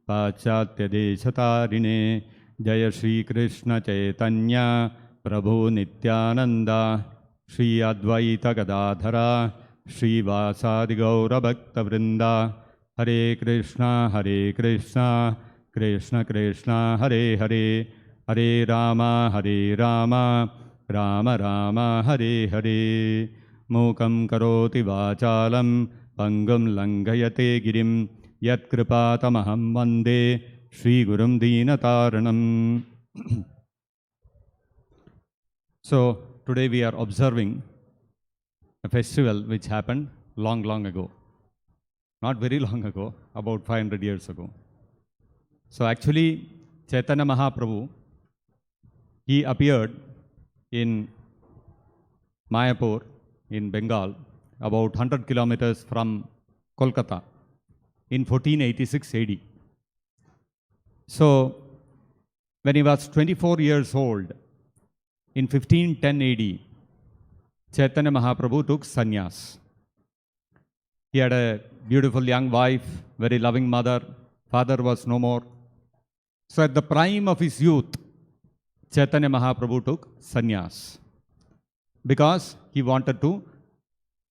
पाश्चात्यदेशतारिणे जय श्रीकृष्णचैतन्य प्रभु नित्यानन्द श्री अद्वैतगदाधरा श्रीवासादिगौरभक्तवृन्द हरे कृष्णा कृष्ण कृष्ण हरे हरे हरे राम राम राम हरे हरे मूकं करोति वाचालं पंगुं लंघयते गिरिं यत्कृपातमहं वन्दे श्रीगुरुं दीनतारिणम्. So today we are observing a festival which happened long ago. Not very long ago, about 500 years ago. So actually Chaitanya Mahaprabhu, he appeared in Mayapur in Bengal, about 100 kilometers from Kolkata in 1486 AD. So when he was 24 years old, in 1510 AD, Chaitanya Mahaprabhu took sannyas. He had a beautiful young wife, very loving mother, father was no more. So at the prime of his youth, Chaitanya Mahaprabhu took sannyas because he wanted to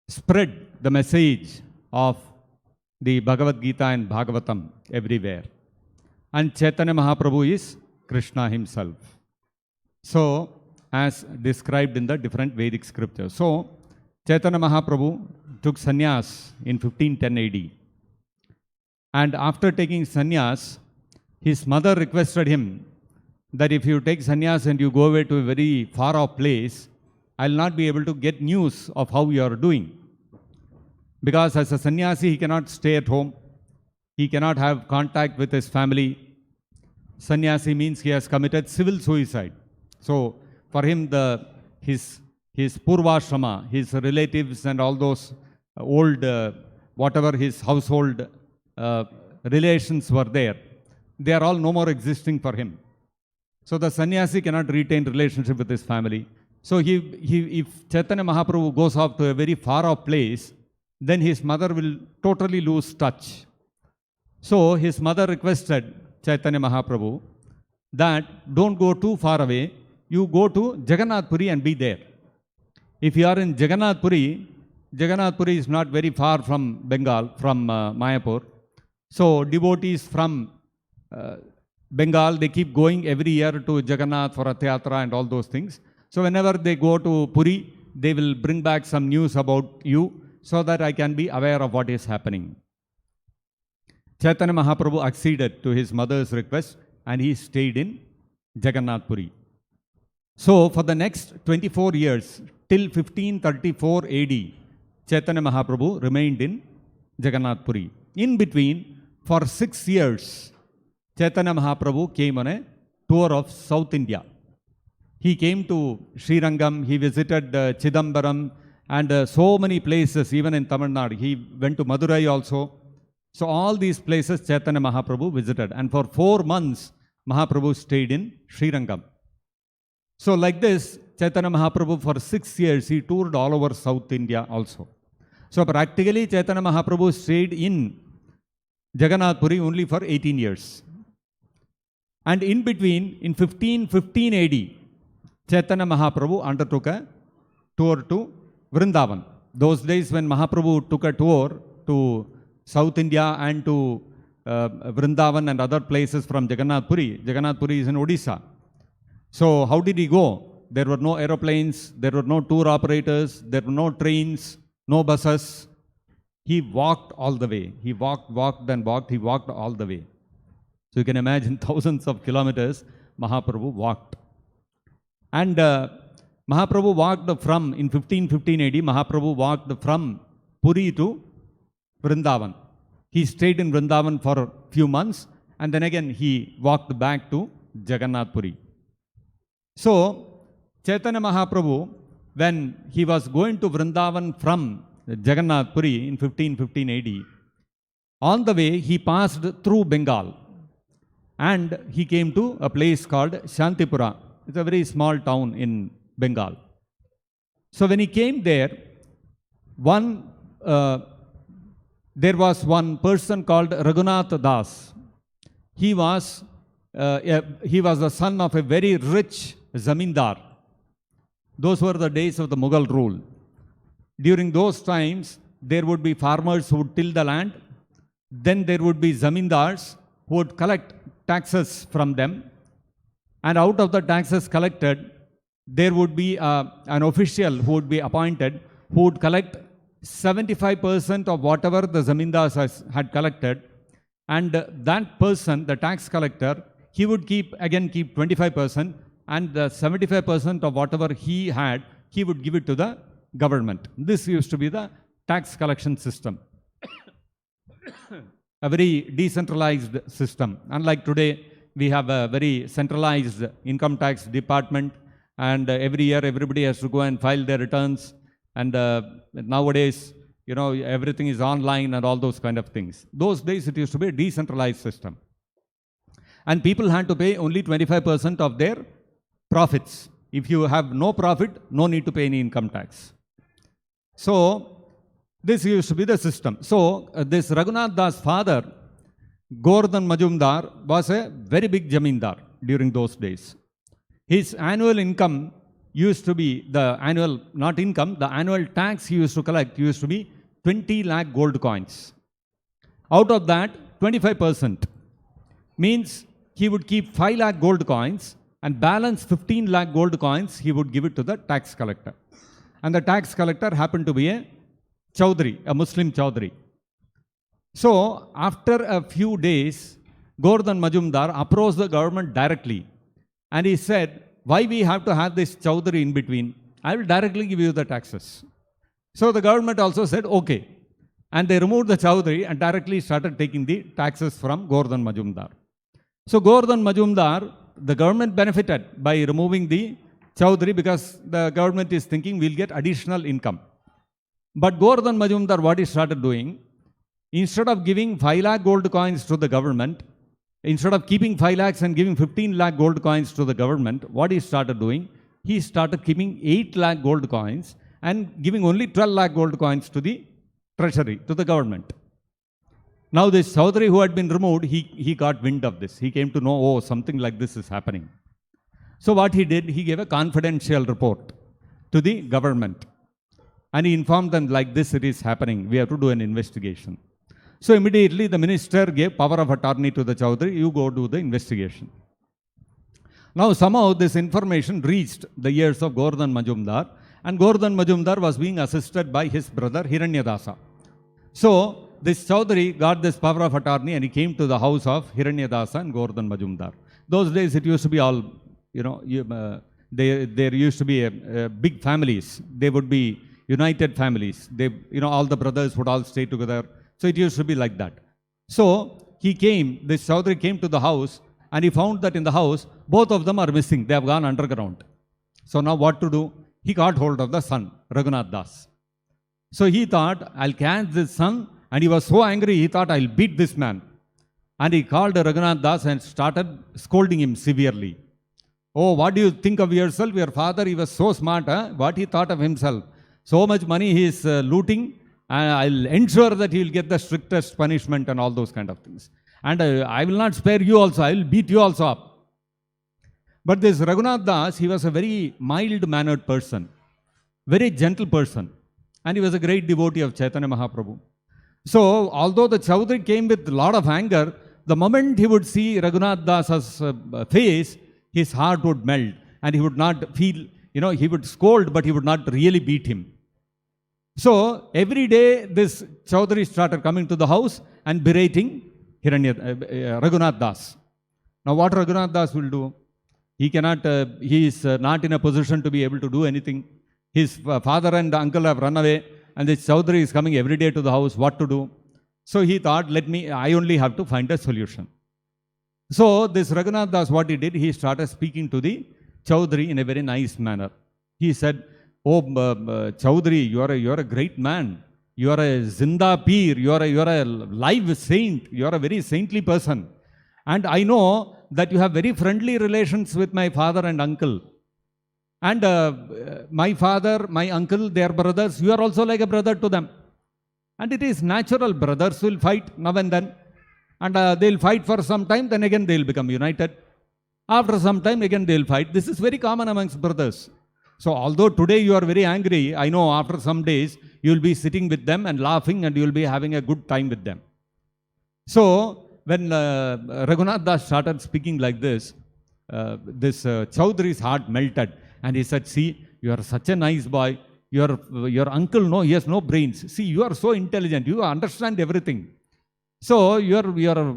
spread the message of the Bhagavad Gita and Bhagavatam everywhere. And Chaitanya Mahaprabhu is Krishna himself. So as described in the different Vedic scriptures. So Chaitanya Mahaprabhu took sannyas in 1510 AD. And after taking sannyas, his mother requested him that if you take sannyas and you go away to a very far off place, I'll not be able to get news of how you are doing. Because as a sannyasi, he cannot stay at home. He cannot have contact with his family. Sannyasi means he has committed civil suicide. So for him, his purvashrama, his relatives and all those old, whatever his household relations were there, they are all no more existing for him. So the sannyasi cannot retain relationship with his family. So if Chaitanya Mahaprabhu goes off to a very far off place, then his mother will totally lose touch. So his mother requested Chaitanya Mahaprabhu that don't go too far away, you go to Jagannath Puri and be there. If you are in Jagannath Puri is not very far from Bengal, from Mayapur. So devotees from Bengal, they keep going every year to Jagannath for Rath Yatra and all those things. So whenever they go to Puri, they will bring back some news about you so that I can be aware of what is happening. Chaitanya Mahaprabhu acceded to his mother's request and he stayed in Jagannath Puri. So for the next 24 years, till 1534 AD, Chaitanya Mahaprabhu remained in Jagannath Puri. In between, for 6 years, Chaitanya Mahaprabhu came on a tour of South India. He came to Srirangam, he visited Chidambaram and so many places, even in Tamil Nadu. He went to Madurai also. So all these places Chaitanya Mahaprabhu visited. And for 4 months, Mahaprabhu stayed in Srirangam. So like this, Chaitanya Mahaprabhu for 6 years, he toured all over South India also. So practically Chaitanya Mahaprabhu stayed in Jagannath Puri only for 18 years. And in between, in 1515 AD, Chaitanya Mahaprabhu undertook a tour to Vrindavan. Those days when Mahaprabhu took a tour to South India and to Vrindavan and other places from Jagannath Puri is in Odisha. So how did he go? There were no aeroplanes, there were no tour operators, there were no trains, no buses. He walked all the way. He walked all the way. So you can imagine thousands of kilometers Mahaprabhu walked. And Mahaprabhu walked from, in 1515 AD, Mahaprabhu walked from Puri to Vrindavan. He stayed in Vrindavan for a few months and then again he walked back to Jagannath Puri. So Chaitanya Mahaprabhu, when he was going to Vrindavan from Jagannath Puri in 1515 AD, on the way he passed through Bengal and he came to a place called Shantipura. It's a very small town in Bengal. So when he came there, there was one person called Raghunath Das. he was, he was the son of a very rich zamindar. Those were the days of the Mughal rule. During those times, there would be farmers who would till the land. Then there would be zamindars who would collect taxes from them. And out of the taxes collected, there would be an official who would be appointed who would collect 75% of whatever the zamindars had collected. And that person, the tax collector, he would keep 25%, and the 75% of whatever he had, he would give it to the government. This used to be the tax collection system. A very decentralized system. Unlike today, we have a very centralized income tax department, and every year everybody has to go and file their returns. And nowadays, everything is online and all those kind of things. Those days it used to be a decentralized system. And people had to pay only 25% of their profits. If you have no profit, no need to pay any income tax. So, this used to be the system. So, this Raghunath Das' father, Govardhan Majumdar, was a very big jamindar during those days. His annual income used to be, the annual tax he used to collect used to be 20 lakh gold coins. Out of that, 25% means he would keep 5 lakh gold coins, and balance 15 lakh gold coins he would give it to the tax collector. And the tax collector happened to be a Chaudhary, a Muslim Chaudhary. So, after a few days, Govardhan Majumdar approached the government directly, and he said, why we have to have this Chaudhary in between? I will directly give you the taxes. So the government also said, okay. And they removed the Chaudhary and directly started taking the taxes from Govardhan Majumdar. So Govardhan Majumdar, the government benefited by removing the Chaudhary because the government is thinking we'll get additional income. But Govardhan Majumdar, what he started doing, instead of giving 5 lakh gold coins to the government, instead of keeping 5 lakhs and giving 15 lakh gold coins to the government, what he started doing, he started keeping 8 lakh gold coins and giving only 12 lakh gold coins to the treasury, to the government. Now this Chaudhary who had been removed, he got wind of this. He came to know, oh, something like this is happening. So what he did, he gave a confidential report to the government. And he informed them, like this it is happening, we have to do an investigation. So immediately the minister gave power of attorney to the Chaudhary, you go do the investigation. Now somehow this information reached the ears of Govardhan Majumdar, and Govardhan Majumdar was being assisted by his brother Hiranyadasa. So this Chaudhary got this power of attorney and he came to the house of Hiranyadasa and Govardhan Majumdar. Those days it used to be all, there used to be big families. They would be united families. They, all the brothers would all stay together. So it used to be like that. So he came, this Chaudhary came to the house and he found that in the house, both of them are missing. They have gone underground. So now what to do? He got hold of the son, Raghunath Das. So he thought, I'll catch this son, and he was so angry, he thought, I'll beat this man. And he called Raghunath Das and started scolding him severely. Oh, what do you think of yourself? Your father, he was so smart, huh? What he thought of himself. So much money he is looting, and I'll ensure that he will get the strictest punishment and all those kind of things. And I will not spare you also, I will beat you also up. But this Raghunath Das, he was a very mild-mannered person, very gentle person, and he was a great devotee of Chaitanya Mahaprabhu. So, although the Chaudhary came with a lot of anger, the moment he would see Raghunath Das's face, his heart would melt, and he would not feel, he would scold, but he would not really beat him. So, every day this Chaudhary started coming to the house and berating Raghunath Das. Now, what Raghunath Das will do? He is not in a position to be able to do anything. His father and uncle have run away, and this Chaudhary is coming every day to the house. What to do? So he thought, I only have to find a solution. So this Raghunath Das, what he did, he started speaking to the Chaudhary in a very nice manner. He said, oh, Chaudhary, you are a great man. You are a Zinda Peer. You are a live saint. You are a very saintly person. And I know that you have very friendly relations with my father and uncle. And my father, my uncle, they are brothers. You are also like a brother to them. And it is natural, brothers will fight now and then. And they'll fight for some time, then again they'll become united. After some time, again they'll fight. This is very common amongst brothers. So although today you are very angry, I know after some days, you'll be sitting with them and laughing and you'll be having a good time with them. So when Raghunath Das started speaking like this Chaudhary's heart melted. And he said, see, you are such a nice boy. Your uncle, no, he has no brains. See, you are so intelligent. You understand everything. So your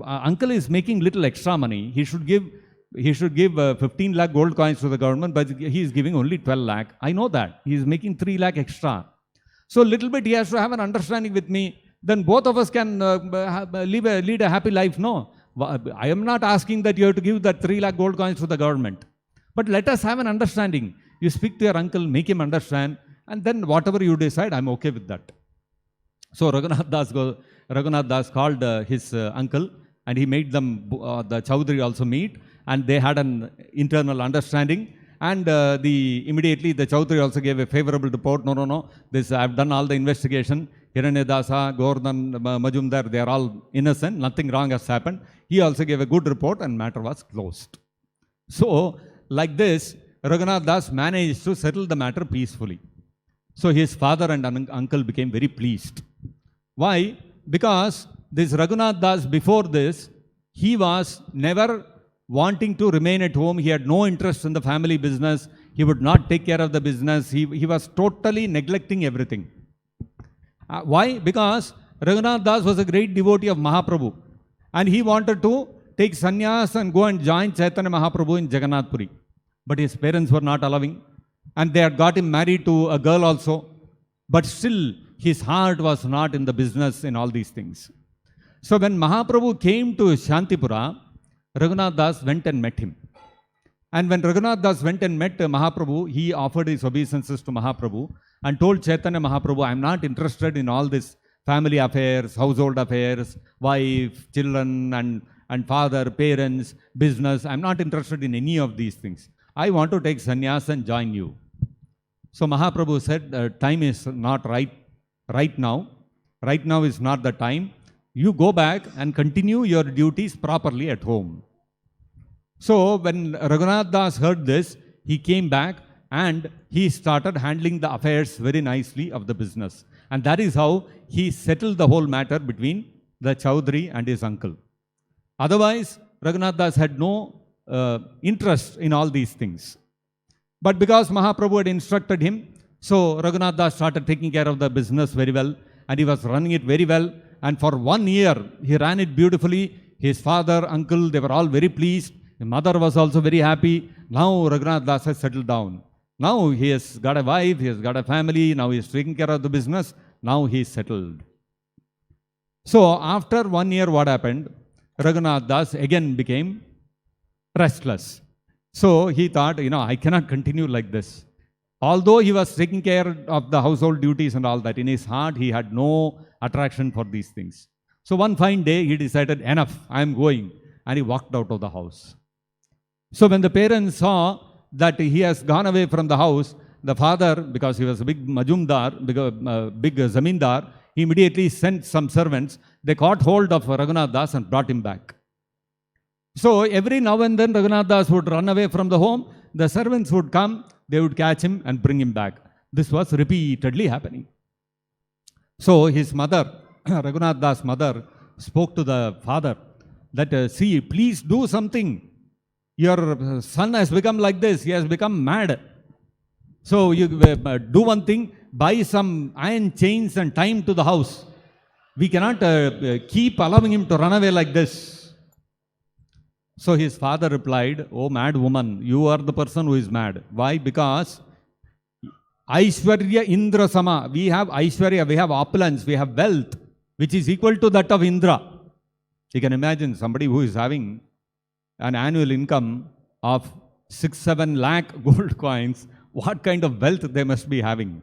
uncle is making little extra money. He should give 15 lakh gold coins to the government, but he is giving only 12 lakh. I know that. He is making 3 lakh extra. So little bit he has to have an understanding with me. Then both of us can lead a happy life. No, I am not asking that you have to give that 3 lakh gold coins to the government. But let us have an understanding. You speak to your uncle, make him understand, and then whatever you decide, I'm okay with that. So Raghunath Das called his uncle, and he made them, the Chaudhary also meet, and they had an internal understanding. And immediately the Chaudhary also gave a favorable report. No, this I've done all the investigation. Hiranyadasa, Govardhan, Majumdar, they are all innocent. Nothing wrong has happened. He also gave a good report, and matter was closed. So like this, Raghunath Das managed to settle the matter peacefully. So his father and uncle became very pleased. Why? Because this Raghunath Das, before this, he was never wanting to remain at home. He had no interest in the family business. He would not take care of the business. He was totally neglecting everything. Why? Because Raghunath Das was a great devotee of Mahaprabhu. And he wanted to take sannyas and go and join Chaitanya Mahaprabhu in Jagannath Puri. But his parents were not allowing. And they had got him married to a girl also. But still, his heart was not in the business in all these things. So when Mahaprabhu came to Shantipura, Raghunath Das went and met him. And when Raghunath Das went and met Mahaprabhu, he offered his obeisances to Mahaprabhu and told Chaitanya Mahaprabhu, I am not interested in all this family affairs, household affairs, wife, children and father, parents, business. I am not interested in any of these things. I want to take sannyas and join you. So Mahaprabhu said, time is not right now. Right now is not the time. You go back and continue your duties properly at home. So when Raghunath Das heard this, he came back and he started handling the affairs very nicely of the business. And that is how he settled the whole matter between the Chaudhary and his uncle. Otherwise, Raghunath Das had no interest in all these things. But because Mahaprabhu had instructed him, so Raghunath Das started taking care of the business very well, and he was running it very well. And for 1 year, he ran it beautifully. His father, uncle, they were all very pleased. His mother was also very happy. Now Raghunath Das has settled down. Now he has got a wife, he has got a family, now he is taking care of the business. Now he is settled. So after 1 year, what happened? Raghunath Das again became restless. So he thought, I cannot continue like this. Although he was taking care of the household duties and all that, in his heart he had no attraction for these things. So one fine day he decided, enough, I am going. And he walked out of the house. So when the parents saw that he has gone away from the house, the father, because he was a big majumdar, big zamindar, he immediately sent some servants. They caught hold of Raghunath Das and brought him back. So every now and then Raghunath Das would run away from the home. The servants would come, they would catch him and bring him back. This was repeatedly happening. So his mother, Raghunath Das' mother, spoke to the father that, see, please do something. Your son has become like this. He has become mad. So you do one thing, buy some iron chains and tie him to the house. We cannot keep allowing him to run away like this. So his father replied, oh mad woman, you are the person who is mad. Why? Because Aishwarya Indra Sama. We have Aishwarya, we have opulence, we have wealth, which is equal to that of Indra. You can imagine somebody who is having an annual income of 6-7 lakh gold coins, what kind of wealth they must be having.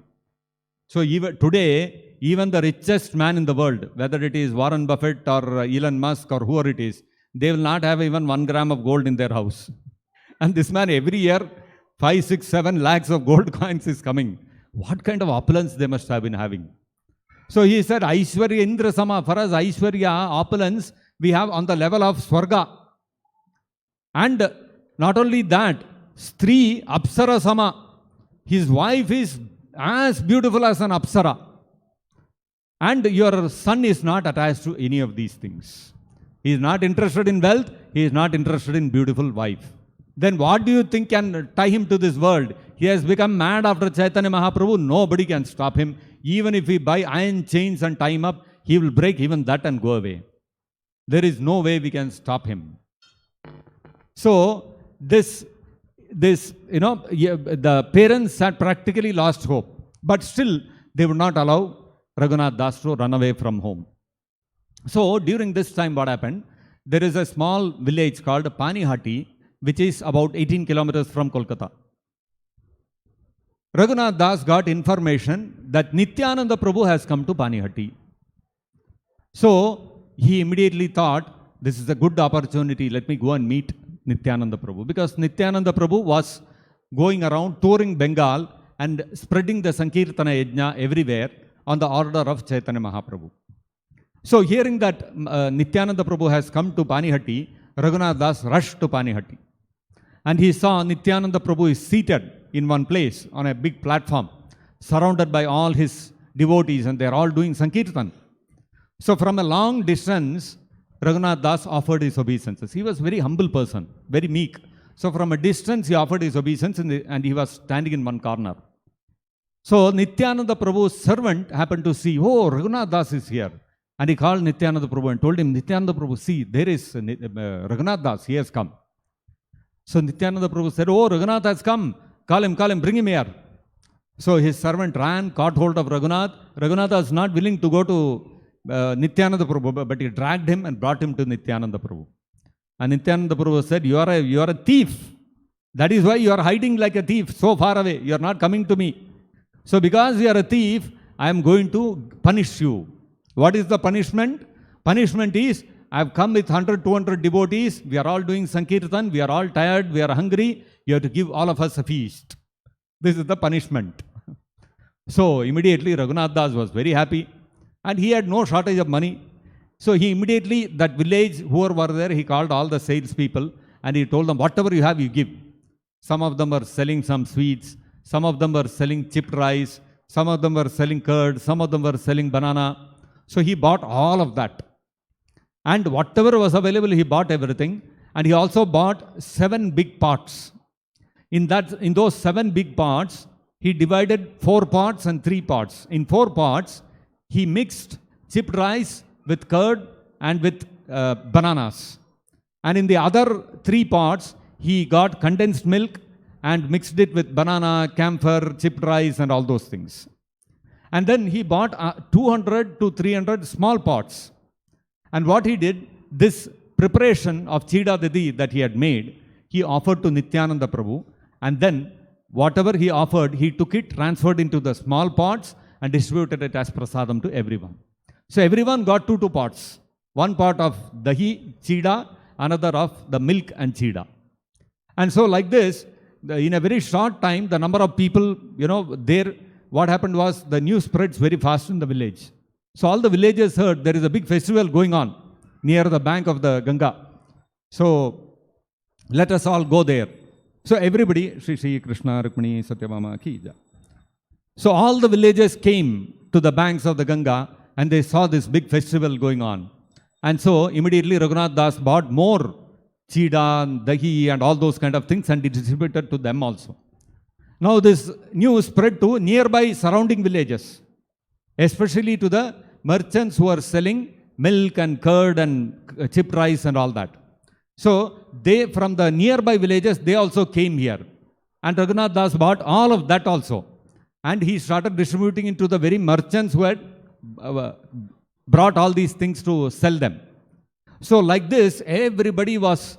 So even today, even the richest man in the world, whether it is Warren Buffett or Elon Musk or whoever it is, they will not have even 1 gram of gold in their house. And this man every year, 5, 6, 7 lakhs of gold coins is coming. What kind of opulence they must have been having. So he said, Aishwarya Indra Sama. For us, Aishwarya, opulence, we have on the level of Swarga. And not only that, Stri Apsara Sama, his wife is as beautiful as an Apsara. And your son is not attached to any of these things. He is not interested in wealth, he is not interested in beautiful wife. Then what do you think can tie him to this world? He has become mad after Chaitanya Mahaprabhu. Nobody can stop him. Even if we buy iron chains and tie him up, he will break even that and go away. There is no way we can stop him. So, the parents had practically lost hope. But still, they would not allow Raghunath Das to run away from home. So, during this time, what happened? There is a small village called PANIHATI, which is about 18 kilometers from Kolkata. Raghunath Das got information that Nityananda Prabhu has come to PANIHATI. So, he immediately thought, this is a good opportunity, let me go and meet Nityananda Prabhu. Because Nityananda Prabhu was going around touring Bengal and spreading the Sankirtana Yajna everywhere on the order of Chaitanya Mahaprabhu. So, hearing that Nityananda Prabhu has come to Panihati, Raghunath Das rushed to Panihati. And he saw Nityananda Prabhu is seated in one place on a big platform, surrounded by all his devotees, and they are all doing Sankirtan. So, from a long distance, Raghunath Das offered his obeisances. He was a very humble person, very meek. So, from a distance, he offered his obeisance and he was standing in one corner. So, Nityananda Prabhu's servant happened to see, oh, Raghunath Das is here. And he called Nityananda Prabhu and told him, Nityananda Prabhu, see, there is Raghunath Das, he has come. So, Nityananda Prabhu said, oh, Raghunath has come. Call him, bring him here. So, his servant ran, caught hold of Raghunath. Raghunath was not willing to go to Nityananda Prabhu, but he dragged him and brought him to Nityananda Prabhu. And Nityananda Prabhu said, you are a thief. That is why you are hiding like a thief so far away. You are not coming to me. So because you are a thief, I am going to punish you. What is the punishment? Punishment is, I have come with 100, 200 devotees. We are all doing Sankirtan. We are all tired. We are hungry. You have to give all of us a feast. This is the punishment. So immediately Raghunath Das was very happy. And he had no shortage of money. So he immediately, that village, whoever were there, he called all the salespeople and he told them, whatever you have, you give. Some of them were selling some sweets. Some of them were selling chipped rice. Some of them were selling curd. Some of them were selling banana. So he bought all of that. And whatever was available, he bought everything. And he also bought 7 big pots. In those 7 big pots, he divided 4 pots and 3 pots. In 4 pots, he mixed chipped rice with curd and with bananas. And in the other 3 pots, he got condensed milk and mixed it with banana, camphor, chipped rice and all those things. And then he bought 200 to 300 small pots. And what he did, this preparation of CHIDADADHI that he had made, he offered to Nityananda Prabhu. And then whatever he offered, he took it, transferred into the small pots and distributed it as prasadam to everyone. So everyone got 2 pots. One pot of dahi, chida, another of the milk and chida. And so like this, in a very short time, the number of people, there, what happened was the news spreads very fast in the village. So all the villagers heard there is a big festival going on near the bank of the Ganga. So let us all go there. So everybody, Shri Krishna, Rukmini, Satyabhama, ki jai. So all the villagers came to the banks of the Ganga and they saw this big festival going on. And so immediately Raghunath Das bought more chida, dahi and all those kind of things and distributed to them also. Now this news spread to nearby surrounding villages, especially to the merchants who are selling milk and curd and chipped rice and all that. So they, from the nearby villages, they also came here. And Raghunath Das bought all of that also. And he started distributing it to the very merchants who had brought all these things to sell them. So like this, everybody was,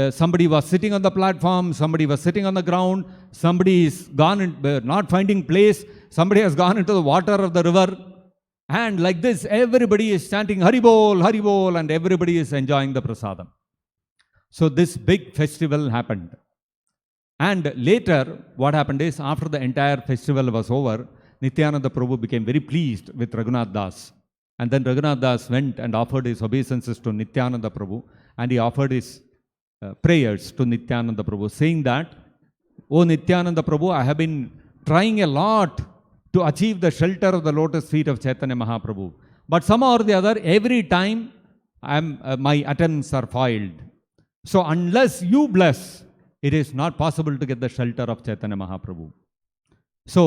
somebody was sitting on the platform, somebody was sitting on the ground, somebody is gone, not finding place, somebody has gone into the water of the river. And like this, everybody is chanting Haribol, and everybody is enjoying the prasadam. So this big festival happened. And later, what happened is, after the entire festival was over, Nityananda Prabhu became very pleased with Raghunath Das. And then Raghunath Das went and offered his obeisances to Nityananda Prabhu, and he offered his prayers to Nityananda Prabhu, saying that, "O Nityananda Prabhu, I have been trying a lot to achieve the shelter of the lotus feet of Chaitanya Mahaprabhu. But somehow or the other, every time my attempts are foiled. So unless you bless, it is not possible to get the shelter of Chaitanya Mahaprabhu." So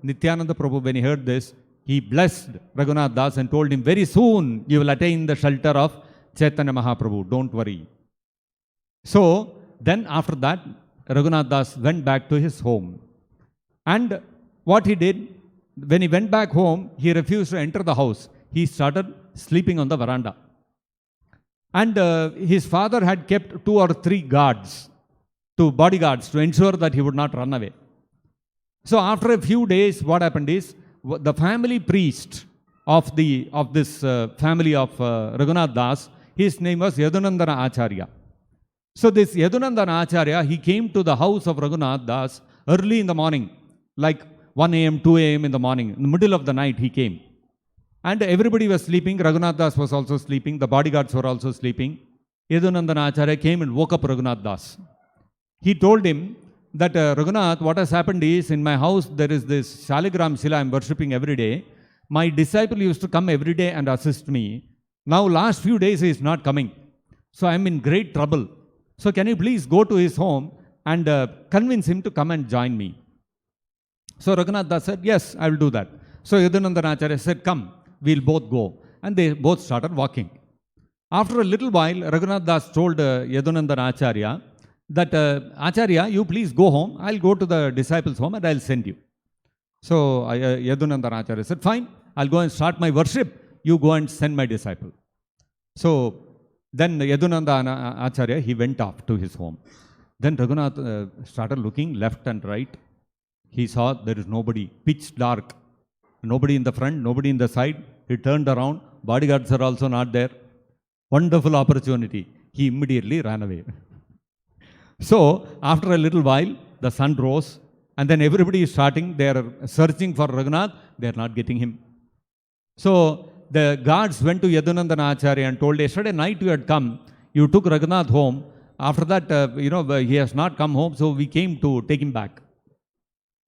Nityananda Prabhu, when he heard this, he blessed Raghunath Das and told him, "Very soon you will attain the shelter of Chaitanya Mahaprabhu, don't worry." So then after that, Raghunath Das went back to his home. And what he did, when he went back home, he refused to enter the house. He started sleeping on the veranda. And his father had kept 2 or 3 bodyguards to ensure that he would not run away. So after a few days, what happened is, the family priest of this family of Raghunath Das, his name was Yadunandana Acharya. So this Yadunandana Acharya, he came to the house of Raghunath Das early in the morning, like 1 a.m., 2 a.m. in the morning. In the middle of the night he came. And everybody was sleeping. Raghunath Das was also sleeping. The bodyguards were also sleeping. Yadunandana Acharya came and woke up Raghunath Das. He told him that, "Raghunath, what has happened is, in my house there is this Shaligram Shila I am worshipping every day. My disciple used to come every day and assist me. Now last few days he is not coming. So I am in great trouble. So can you please go to his home and convince him to come and join me?" So Raghunath Das said, "Yes, I will do that." So Yadunandana Acharya said, "Come, we'll both go." And they both started walking. After a little while, Raghunath Das told Yadunandana Acharya that, "Acharya, you please go home. I'll go to the disciples' home and I'll send you." So Yadunandana Acharya said, "Fine, I'll go and start my worship. You go and send my disciple." So then Yadunandana Acharya, he went off to his home. Then Raghunath started looking left and right. He saw there is nobody, pitch dark. Nobody in the front, nobody in the side. He turned around. Bodyguards are also not there. Wonderful opportunity. He immediately ran away. So after a little while, the sun rose, and then everybody is starting. They are searching for Raghunath. They are not getting him. So the guards went to Yadunandana Acharya and told, "Yesterday night you had come. You took Raghunath home. After that, he has not come home, so we came to take him back."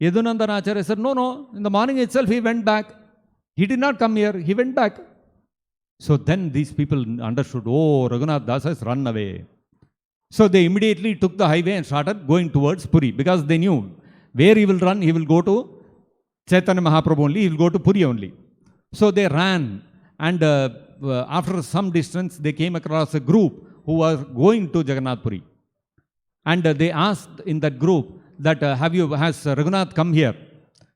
Yadunandana Acharya said, No, in the morning itself he went back. He did not come here, he went back. So then these people understood, "Oh, Raghunath Das has run away." So they immediately took the highway and started going towards Puri, because they knew where he will run, he will go to Chaitanya Mahaprabhu only, he will go to Puri only. So they ran, and after some distance they came across a group who was going to Jagannath Puri. And they asked in that group that, has Raghunath come here?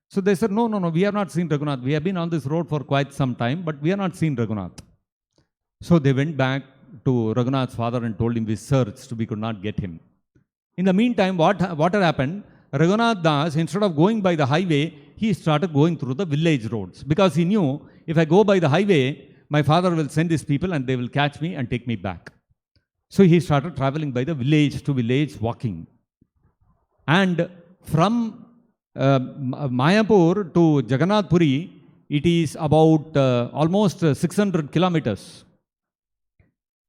So they said, no, we have not seen Raghunath. We have been on this road for quite some time, but we have not seen Raghunath. So they went back to Raghunath's father and told him, "We searched, we could not get him." In the meantime, what had happened? Raghunath Das, instead of going by the highway, he started going through the village roads, because he knew, if I go by the highway, my father will send his people and they will catch me and take me back. So he started traveling by the village to village, walking. And from Mayapur to Jagannath Puri, it is about almost 600 kilometers.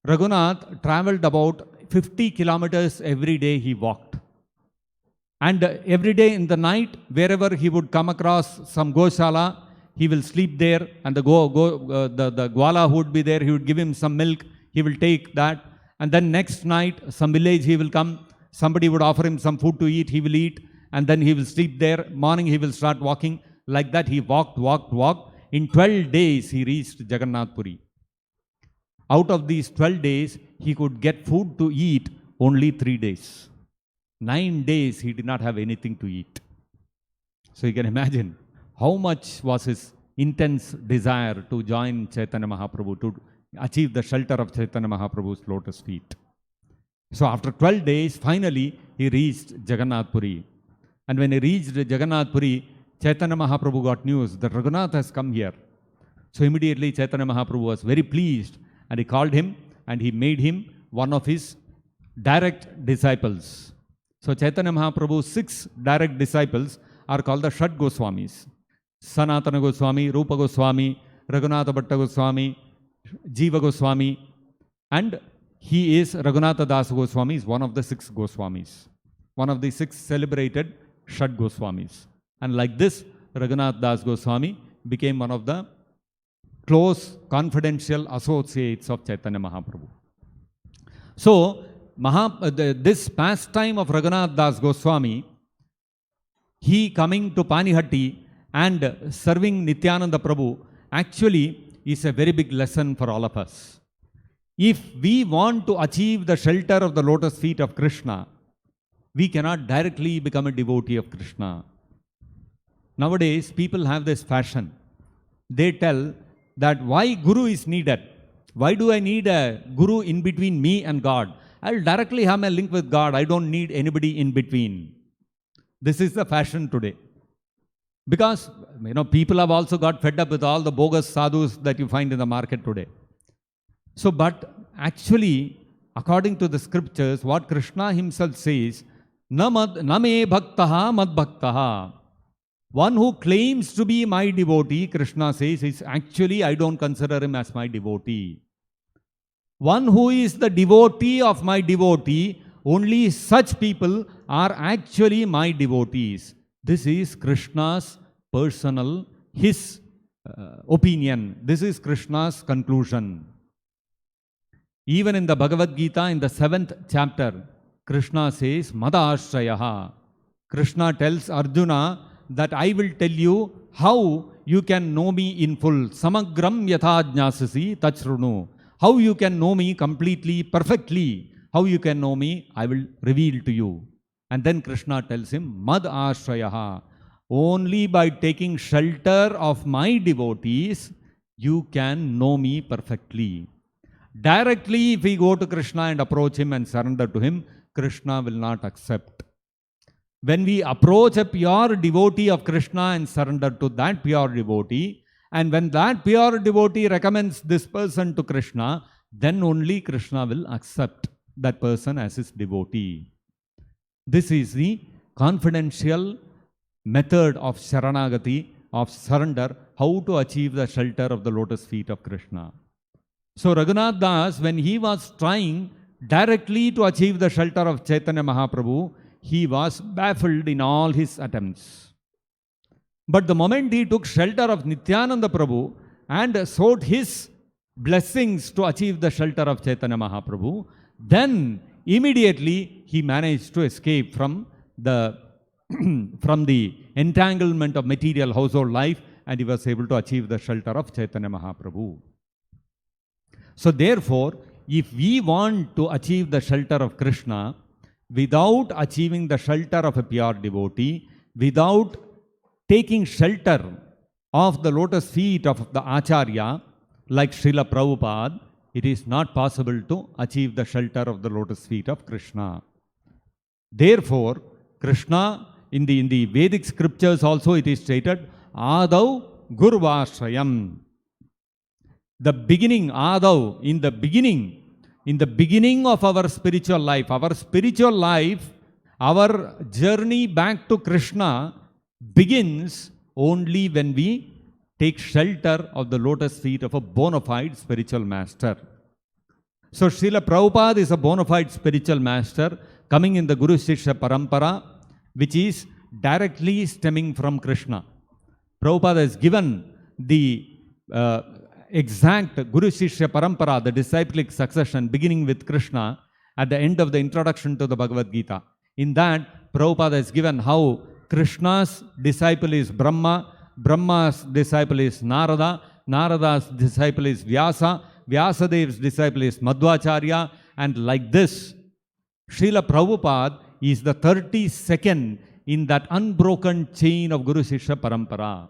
Raghunath traveled about 50 kilometers every day he walked. And every day in the night, wherever he would come across some Goshala, he will sleep there, and the Gwala who would be there, he would give him some milk, he will take that. And then next night, some village he will come, somebody would offer him some food to eat, he will eat, and then he will sleep there. Morning he will start walking. Like that he walked. In 12 days he reached Jagannath Puri. Out of these 12 days, he could get food to eat only 3 days. 9 days he did not have anything to eat. So you can imagine how much was his intense desire to join Chaitanya Mahaprabhu, to achieve the shelter of Chaitanya Mahaprabhu's lotus feet. So after 12 days, finally he reached Jagannath Puri. And when he reached Jagannath Puri, Chaitanya Mahaprabhu got news that Raghunath has come here. So immediately Chaitanya Mahaprabhu was very pleased, and he called him and he made him one of his direct disciples. So Chaitanya Mahaprabhu's 6 direct disciples are called the Shad Goswamis. Sanatana Goswami, Rupa Goswami, Raghunatha Bhatta Goswami, Jiva Goswami, and he is Raghunatha Das Goswami, is one of the 6 Goswamis, one of the 6 celebrated Shad Goswamis. And like this, Raghunath Das Goswami became one of the close, confidential associates of Chaitanya Mahaprabhu. So, this pastime of Raghunath Das Goswami, he coming to Panihati and serving Nityananda Prabhu, actually is a very big lesson for all of us. If we want to achieve the shelter of the lotus feet of Krishna, we cannot directly become a devotee of Krishna. Nowadays, people have this fashion. They tell that why Guru is needed. Why do I need a Guru in between me and God? I'll directly have my link with God. I don't need anybody in between. This is the fashion today. Because, people have also got fed up with all the bogus sadhus that you find in the market today. So, but actually, according to the scriptures, what Krishna himself says, Na me bhaktaha mad bhaktaha. One who claims to be my devotee, Krishna says, is actually, I don't consider him as my devotee. One who is the devotee of my devotee, only such people are actually my devotees. This is Krishna's personal, his opinion. This is Krishna's conclusion. Even in the Bhagavad Gita, in the 7th chapter, Krishna says, Madashrayaha. Krishna tells Arjuna that I will tell you how you can know me in full. Samagram yatha jnasasi tachrunu. How you can know me completely, perfectly. How you can know me, I will reveal to you. And then Krishna tells him, Mad ashrayaha. Only by taking shelter of my devotees, you can know me perfectly. Directly, if we go to Krishna and approach him and surrender to him, Krishna will not accept. When we approach a pure devotee of Krishna and surrender to that pure devotee, and when that pure devotee recommends this person to Krishna, then only Krishna will accept that person as his devotee. This is the confidential method of Sharanagati, of surrender, how to achieve the shelter of the lotus feet of Krishna. So Raghunath Das, when he was trying directly to achieve the shelter of Chaitanya Mahaprabhu, he was baffled in all his attempts. But the moment he took shelter of Nityananda Prabhu and sought his blessings to achieve the shelter of Chaitanya Mahaprabhu, then immediately he managed to escape from the entanglement of material household life, and he was able to achieve the shelter of Chaitanya Mahaprabhu. So therefore, if we want to achieve the shelter of Krishna, without achieving the shelter of a pure devotee, without taking shelter of the lotus feet of the Acharya, like Srila Prabhupada, it is not possible to achieve the shelter of the lotus feet of Krishna. Therefore, Krishna, in the Vedic scriptures also it is stated, Adav Gurvashrayam. The beginning, Adav, in the beginning of our spiritual life, our journey back to Krishna begins only when we take shelter of the lotus feet of a bona fide spiritual master. So Srila Prabhupada is a bona fide spiritual master coming in the Guru Shishya Parampara, which is directly stemming from Krishna. Prabhupada has given the exact Guru Shishya Parampara, the disciplic succession beginning with Krishna, at the end of the introduction to the Bhagavad Gita. In that, Prabhupada has given how Krishna's disciple is Brahma, Brahma's disciple is Narada, Narada's disciple is Vyasa, Vyasadev's disciple is Madhvacharya, and like this, Srila Prabhupada is the 32nd in that unbroken chain of Guru Shishya Parampara.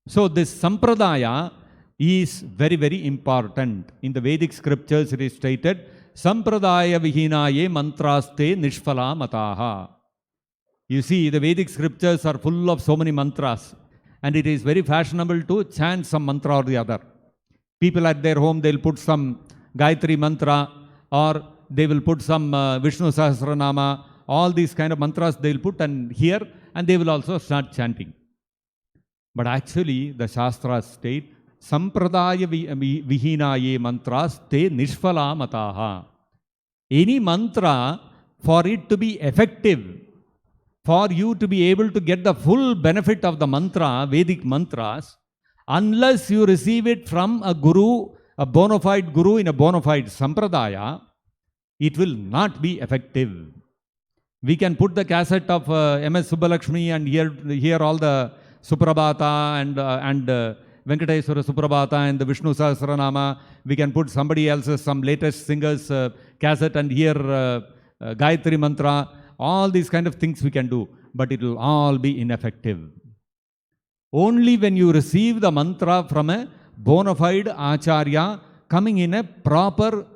So this Sampradaya is very, very important. In the Vedic scriptures it is stated, Sampradaya Vihinaye Mantraste Nishphala Mataha. You see, the Vedic scriptures are full of so many mantras, and it is very fashionable to chant some mantra or the other. People at their home, they'll put some Gayatri mantra, or they will put some Vishnu Sahasranama, all these kind of mantras they'll put and hear, and they will also start chanting. But actually, the Shastras state, sampradaya vihinaye mantras te nishphala mataha. Any mantra, for it to be effective, for you to be able to get the full benefit of the mantra, Vedic mantras, unless you receive it from a guru, a bona fide guru in a bona fide sampradaya, it will not be effective. We can put the cassette of M.S. Subbalakshmi and hear all the Suprabhata and Venkateswara Suprabhata and the Vishnu Sahasranama. We can put somebody else's, some latest singer's cassette and hear Gayatri Mantra. All these kind of things we can do, but it will all be ineffective. Only when you receive the mantra from a bona fide acharya coming in a proper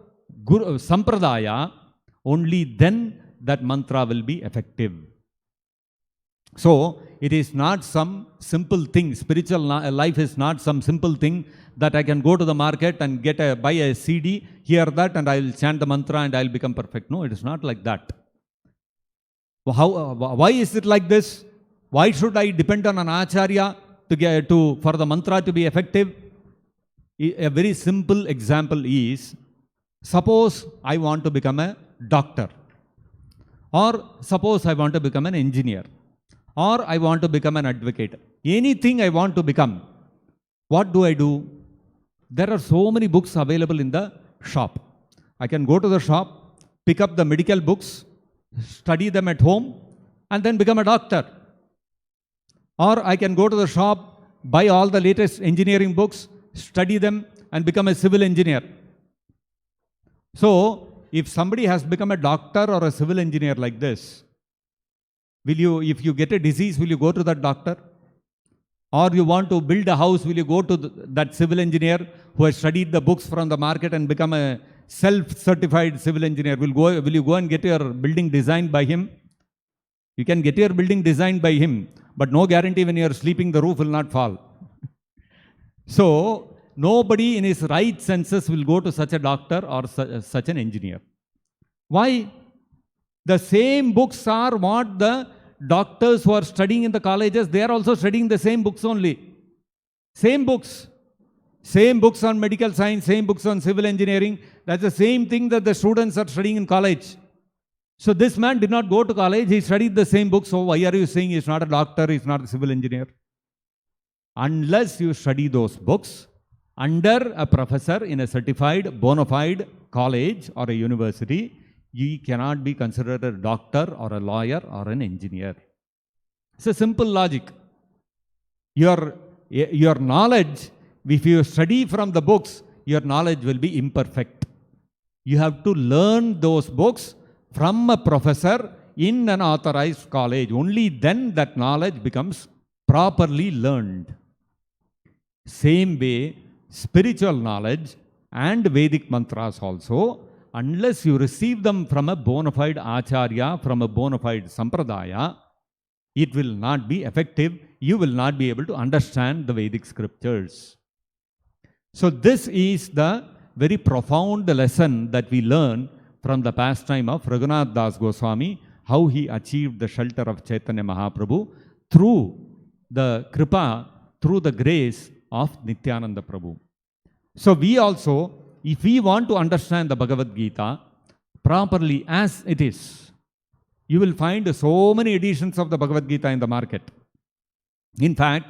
guru, sampradaya, only then that mantra will be effective. So, it is not some simple thing. Spiritual life is not some simple thing that I can go to the market and buy a CD, hear that, and I will chant the mantra and I will become perfect. No, it is not like that. Why is it like this? Why should I depend on an acharya for the mantra to be effective? A very simple example is, suppose I want to become a doctor, or suppose I want to become an engineer, or I want to become an advocate. Anything I want to become, what do? There are so many books available in the shop. I can go to the shop, pick up the medical books, study them at home, and then become a doctor. Or I can go to the shop, buy all the latest engineering books, study them, and become a civil engineer. So, if somebody has become a doctor or a civil engineer like this, if you get a disease, will you go to that doctor? Or you want to build a house, will you go to that civil engineer who has studied the books from the market and become a self-certified civil engineer? Will you go and get your building designed by him? You can get your building designed by him, but no guarantee when you are sleeping the roof will not fall. So, nobody in his right senses will go to such a doctor or such an engineer. Why? The same books are what the doctors who are studying in the colleges, they are also studying the same books only. Same books. Same books on medical science, same books on civil engineering. That's the same thing that the students are studying in college. So this man did not go to college, he studied the same books. So why are you saying he's not a doctor, he's not a civil engineer? Unless you study those books under a professor in a certified, bona fide college or a university, you cannot be considered a doctor or a lawyer or an engineer. It's a simple logic. Your knowledge, if you study from the books, your knowledge will be imperfect. You have to learn those books from a professor in an authorized college. Only then that knowledge becomes properly learned. Same way, spiritual knowledge and Vedic mantras also, unless you receive them from a bona fide acharya, from a bona fide sampradaya, it will not be effective. You will not be able to understand the Vedic scriptures. So this is the very profound lesson that we learn from the pastime of Raghunath Das Goswami, how he achieved the shelter of Chaitanya Mahaprabhu through the kripa, through the grace of Nityananda Prabhu. So we also, if we want to understand the Bhagavad Gita properly as it is, you will find so many editions of the Bhagavad Gita in the market. In fact,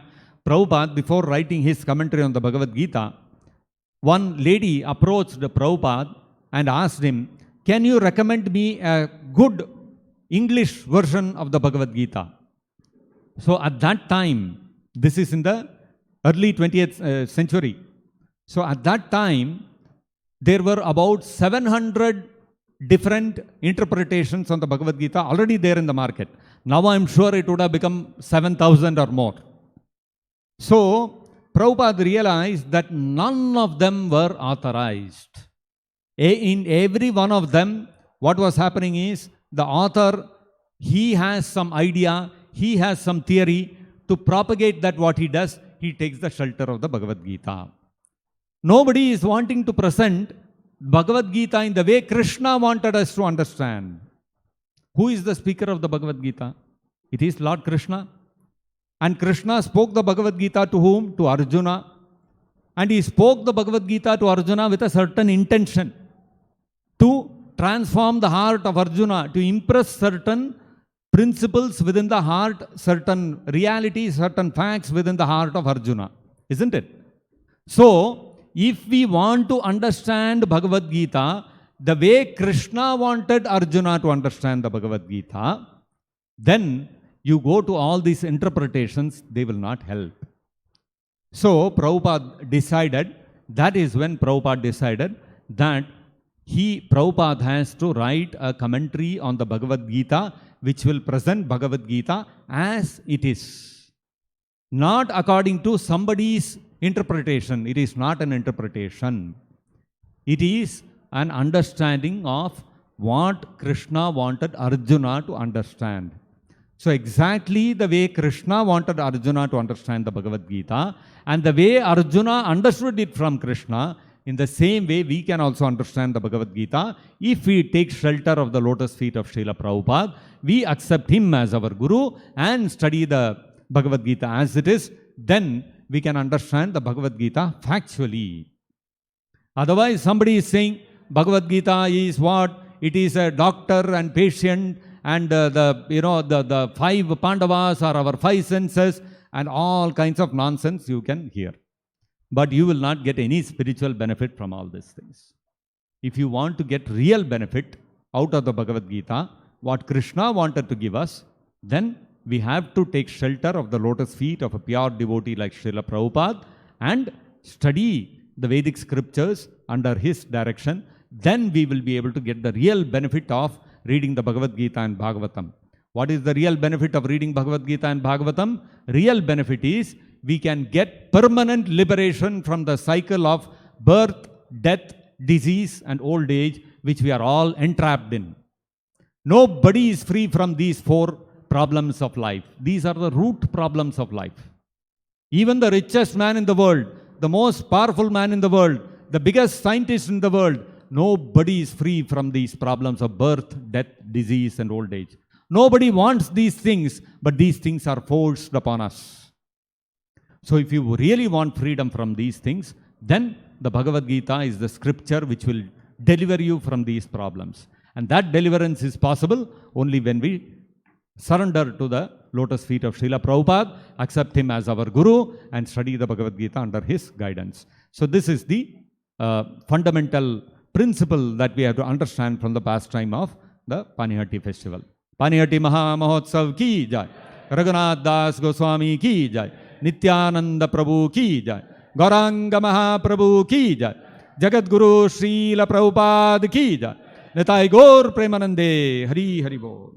Prabhupada, before writing his commentary on the Bhagavad Gita, one lady approached Prabhupada and asked him, "Can you recommend me a good English version of the Bhagavad Gita?" So at that time, this is in the early 20th century. So at that time, there were about 700 different interpretations on the Bhagavad Gita already there in the market. Now I'm sure it would have become 7,000 or more. So Prabhupada realized that none of them were authorized. In every one of them, what was happening is the author, he has some idea, he has some theory. To propagate that what he does, he takes the shelter of the Bhagavad Gita. Nobody is wanting to present Bhagavad Gita in the way Krishna wanted us to understand. Who is the speaker of the Bhagavad Gita? It is Lord Krishna. And Krishna spoke the Bhagavad Gita to whom? To Arjuna. And he spoke the Bhagavad Gita to Arjuna with a certain intention to transform the heart of Arjuna, to impress certain principles within the heart, certain realities, certain facts within the heart of Arjuna. Isn't it? So, if we want to understand Bhagavad Gita the way Krishna wanted Arjuna to understand the Bhagavad Gita, then you go to all these interpretations, they will not help. So, Prabhupada decided, that is when Prabhupada decided that Prabhupada has to write a commentary on the Bhagavad Gita which will present Bhagavad Gita as it is. Not according to somebody's interpretation. It is not an interpretation. It is an understanding of what Krishna wanted Arjuna to understand. So exactly the way Krishna wanted Arjuna to understand the Bhagavad Gita and the way Arjuna understood it from Krishna, in the same way we can also understand the Bhagavad Gita if we take shelter of the lotus feet of Srila Prabhupada, we accept him as our Guru and study the Bhagavad Gita as it is, then we can understand the Bhagavad Gita factually. Otherwise, somebody is saying Bhagavad Gita is what? It is a doctor and patient and the five Pandavas are our five senses and all kinds of nonsense you can hear. But you will not get any spiritual benefit from all these things. If you want to get real benefit out of the Bhagavad Gita, what Krishna wanted to give us, then we have to take shelter of the lotus feet of a pure devotee like Srila Prabhupada and study the Vedic scriptures under his direction. Then we will be able to get the real benefit of reading the Bhagavad Gita and Bhagavatam. What is the real benefit of reading Bhagavad Gita and Bhagavatam? Real benefit is we can get permanent liberation from the cycle of birth, death, disease and old age which we are all entrapped in. Nobody is free from these four problems of life. These are the root problems of life. Even the richest man in the world, the most powerful man in the world, the biggest scientist in the world, nobody is free from these problems of birth, death, disease and old age. Nobody wants these things, but these things are forced upon us. So if you really want freedom from these things, then the Bhagavad Gita is the scripture which will deliver you from these problems. And that deliverance is possible only when we surrender to the lotus feet of Srila Prabhupada, accept him as our Guru and study the Bhagavad Gita under his guidance. So this is the fundamental principle that we have to understand from the pastime of the PANIHATI festival. PANIHATI MAHOTSAVA ki jai, Raghunath Das Goswami ki jai, Nityananda Prabhu ki jai, Gauranga Mahaprabhu ki jai, Jagat Guru Srila Prabhupada ki jai, Nitai Gaur Premanande, Hari Hari Bol.